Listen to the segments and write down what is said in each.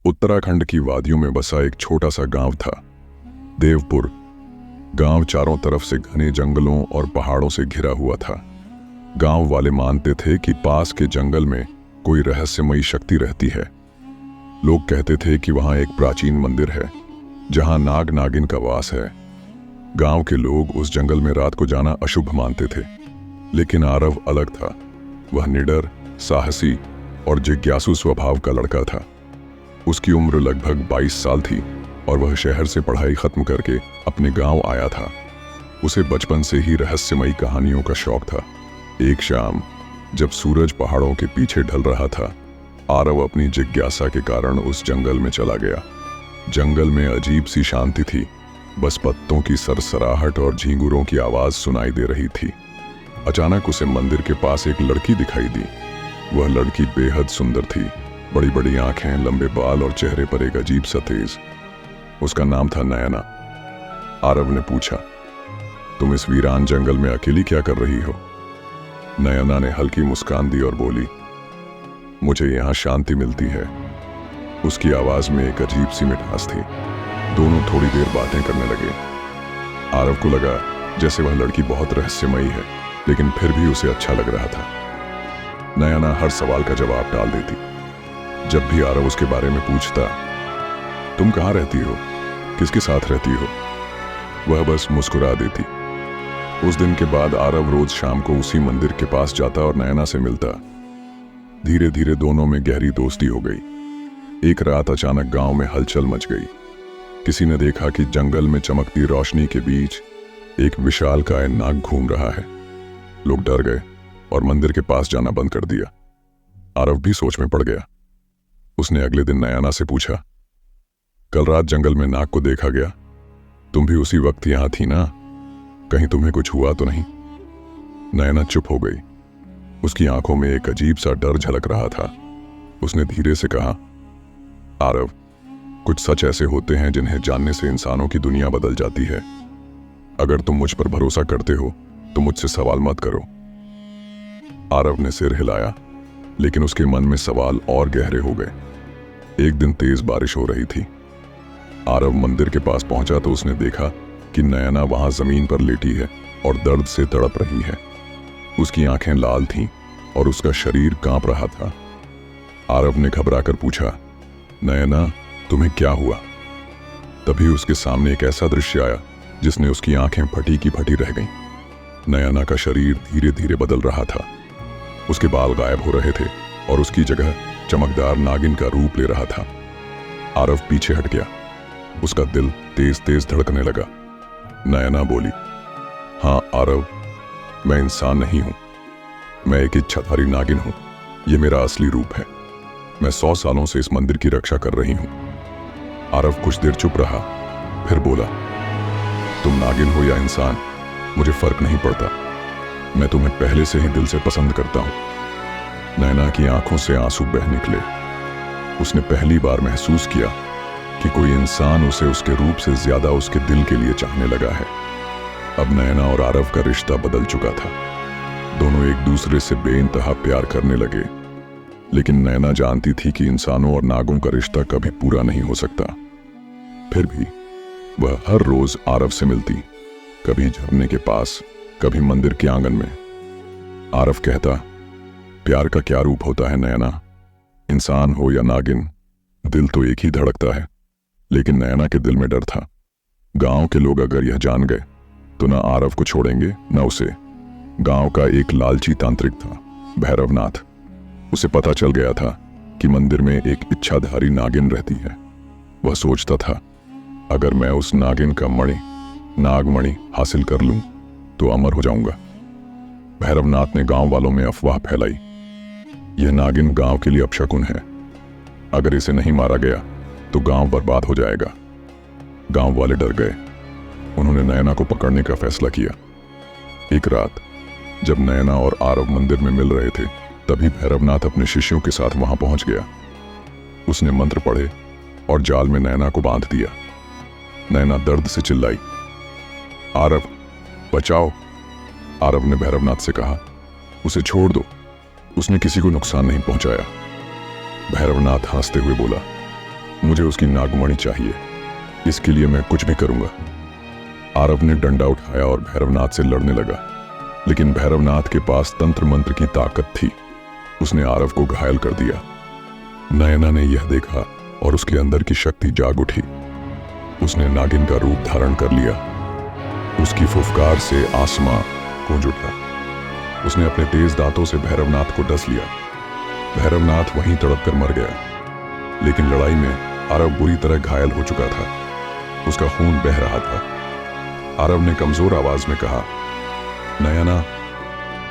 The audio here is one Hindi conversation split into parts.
उत्तराखंड की वादियों में बसा एक छोटा सा गांव था, देवपुर। गांव चारों तरफ से घने जंगलों और पहाड़ों से घिरा हुआ था। गांव वाले मानते थे कि पास के जंगल में कोई रहस्यमयी शक्ति रहती है। लोग कहते थे कि वहां एक प्राचीन मंदिर है जहां नाग नागिन का वास है। गांव के लोग उस जंगल में रात को जाना अशुभ मानते थे, लेकिन आरव अलग था। वह निडर, साहसी और जिज्ञासु स्वभाव का लड़का था। उसकी उम्र लगभग 22 साल थी और वह शहर से पढ़ाई खत्म करके अपने गांव आया था। उसे बचपन से ही रहस्यमयी कहानियों का शौक था। एक शाम जब सूरज पहाड़ों के पीछे ढल रहा था, आरव अपनी जिज्ञासा के कारण उस जंगल में चला गया। जंगल में अजीब सी शांति थी, बस पत्तों की सरसराहट और झींगुरों की आवाज सुनाई दे रही थी। अचानक उसे मंदिर के पास एक लड़की दिखाई दी। वह लड़की बेहद सुंदर थी, बड़ी बड़ी आंखें, लंबे बाल और चेहरे पर एक अजीब सा तेज। उसका नाम था नयना। आरव ने पूछा, तुम इस वीरान जंगल में अकेली क्या कर रही हो? नयना ने हल्की मुस्कान दी और बोली, मुझे यहाँ शांति मिलती है। उसकी आवाज में एक अजीब सी मिठास थी। दोनों थोड़ी देर बातें करने लगे। आरव को लगा जैसे वह लड़की बहुत रहस्यमयी है, लेकिन फिर भी उसे अच्छा लग रहा था। नयना हर सवाल का जवाब डाल देती। जब भी आरव उसके बारे में पूछता, तुम कहाँ रहती हो, किसके साथ रहती हो, वह बस मुस्कुरा देती। उस दिन के बाद आरव रोज शाम को उसी मंदिर के पास जाता और नयना से मिलता। धीरे धीरे दोनों में गहरी दोस्ती हो गई। एक रात अचानक गांव में हलचल मच गई। किसी ने देखा कि जंगल में चमकती रोशनी के बीच एक विशालकाय नाग घूम रहा है। लोग डर गए और मंदिर के पास जाना बंद कर दिया। आरव भी सोच में पड़ गया। उसने अगले दिन नयना से पूछा, कल रात जंगल में नाग को देखा गया, तुम भी उसी वक्त यहां थी ना? कहीं तुम्हें कुछ हुआ तो नहीं? नयना चुप हो गई। उसकी आंखों में एक अजीब सा डर झलक रहा था। उसने धीरे से कहा, आरव, कुछ सच ऐसे होते हैं जिन्हें जानने से इंसानों की दुनिया बदल जाती है। अगर तुम मुझ पर भरोसा करते हो तो मुझसे सवाल मत करो। आरव ने सिर हिलाया, लेकिन उसके मन में सवाल और गहरे हो गए। एक दिन तेज बारिश हो रही थी। आरव मंदिर के पास पहुंचा तो उसने देखा कि नयना वहां जमीन पर लेटी है और दर्द से तड़प रही है। उसकी आंखें लाल थीं और उसका शरीर कांप रहा था। आरव ने घबराकर पूछा, नयना, तुम्हें क्या हुआ? तभी उसके सामने एक ऐसा दृश्य आया जिसने उसकी आंखें फटी की फटी रह गईं। नयना का शरीर धीरे धीरे बदल रहा था। उसके बाल गायब हो रहे थे और उसकी जगह चमकदार नागिन का रूप ले रहा था। आरव पीछे हट गया। उसका दिल तेज तेज धड़कने लगा। नयना बोली, हाँ आरव, मैं इंसान नहीं हूं, मैं एक इच्छाधारी नागिन हूं। यह मेरा असली रूप है। मैं 100 सालों से इस मंदिर की रक्षा कर रही हूं। आरव कुछ देर चुप रहा, फिर बोला, तुम नागिन हो या इंसान, मुझे फर्क नहीं पड़ता। मैं तुम्हें पहले से ही दिल से पसंद करता हूं। नयना की आंखों से आंसू बह निकले। उसने पहली बार महसूस किया कि कोई इंसान उसे उसके रूप से ज्यादा उसके दिल के लिए चाहने लगा है। अब नयना और आरव का रिश्ता बदल चुका था। दोनों एक दूसरे से बेइंतहा प्यार करने लगे, लेकिन नयना जानती थी कि इंसानों और नागों का रिश्ता कभी पूरा नहीं हो सकता। फिर भी वह हर रोज आरव से मिलती, कभी झरने के पास, कभी मंदिर के आंगन में। आरव कहता, प्यार का क्या रूप होता है नयना, इंसान हो या नागिन, दिल तो एक ही धड़कता है। लेकिन नयना के दिल में डर था। गांव के लोग अगर यह जान गए तो न आरव को छोड़ेंगे न उसे। गांव का एक लालची तांत्रिक था, भैरवनाथ। उसे पता चल गया था कि मंदिर में एक इच्छाधारी नागिन रहती है। वह सोचता था, अगर मैं उस नागिन का नागमणि हासिल कर लूं तो अमर हो जाऊंगा। भैरवनाथ ने गांव वालों में अफवाह फैलाई, यह नागिन गांव के लिए अपशकुन है। अगर इसे नहीं मारा गया तो गांव बर्बाद हो जाएगा। गांव वाले डर गए। उन्होंने नयना को पकड़ने का फैसला किया। एक रात जब नयना और आरव मंदिर में मिल रहे थे, तभी भैरवनाथ अपने शिष्यों के साथ वहां पहुंच गया। उसने मंत्र पढ़े और जाल में नयना को बांध दिया। नयना दर्द से चिल्लाई, आरव, बचाओ। आरव ने भैरवनाथ से कहा, उसे छोड़ दो, उसने किसी को नुकसान नहीं पहुंचाया। भैरवनाथ हंसते हुए बोला, मुझे उसकी नागमणि चाहिए। इसके लिए मैं कुछ भी करूंगा। आरव ने डंडा उठाया और भैरवनाथ से लड़ने लगा, लेकिन भैरवनाथ के पास तंत्र मंत्र की ताकत थी। उसने आरव को घायल कर दिया। नयना ने यह देखा और उसके अंदर की शक्ति जाग उठी। उसने नागिन का रूप धारण कर लिया। उसकी फुफकार से आसमां गूंज उठा। उसने अपने तेज दांतों से भैरवनाथ को डस लिया। भैरवनाथ वहीं तड़प कर मर गया, लेकिन लड़ाई में आरव बुरी तरह घायल हो चुका था। उसका खून बह रहा था। आरव ने कमजोर आवाज में कहा, नयना,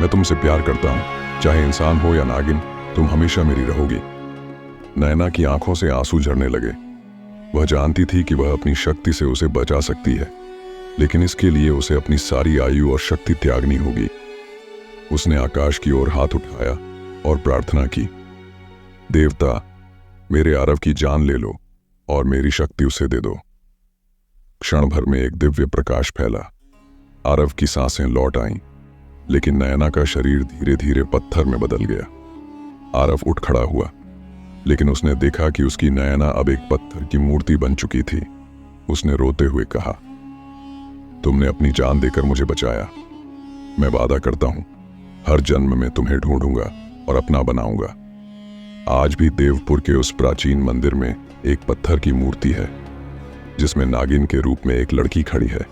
मैं तुमसे प्यार करता हूं। चाहे इंसान हो या नागिन, तुम हमेशा मेरी रहोगी। नयना की आंखों से आंसू झरने लगे। वह जानती थी कि वह अपनी शक्ति से उसे बचा सकती है, लेकिन इसके लिए उसे अपनी सारी आयु और शक्ति त्यागनी होगी। उसने आकाश की ओर हाथ उठाया और प्रार्थना की, देवता, मेरे आरव की जान ले लो और मेरी शक्ति उसे दे दो। क्षण भर में एक दिव्य प्रकाश फैला। आरव की सांसें लौट आईं, लेकिन नयना का शरीर धीरे धीरे पत्थर में बदल गया। आरव उठ खड़ा हुआ, लेकिन उसने देखा कि उसकी नयना अब एक पत्थर की मूर्ति बन चुकी थी। उसने रोते हुए कहा, तुमने अपनी जान देकर मुझे बचाया। मैं वादा करता हूं, हर जन्म में तुम्हें ढूंढूंगा और अपना बनाऊंगा। आज भी देवपुर के उस प्राचीन मंदिर में एक पत्थर की मूर्ति है, जिसमें नागिन के रूप में एक लड़की खड़ी है।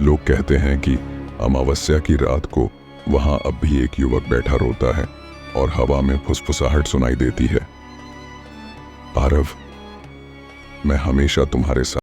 लोग कहते हैं कि अमावस्या की रात को वहां अब भी एक युवक बैठा रोता है और हवा में फुसफुसाहट सुनाई देती है। आरव, मैं हमेशा तुम्हारे साथ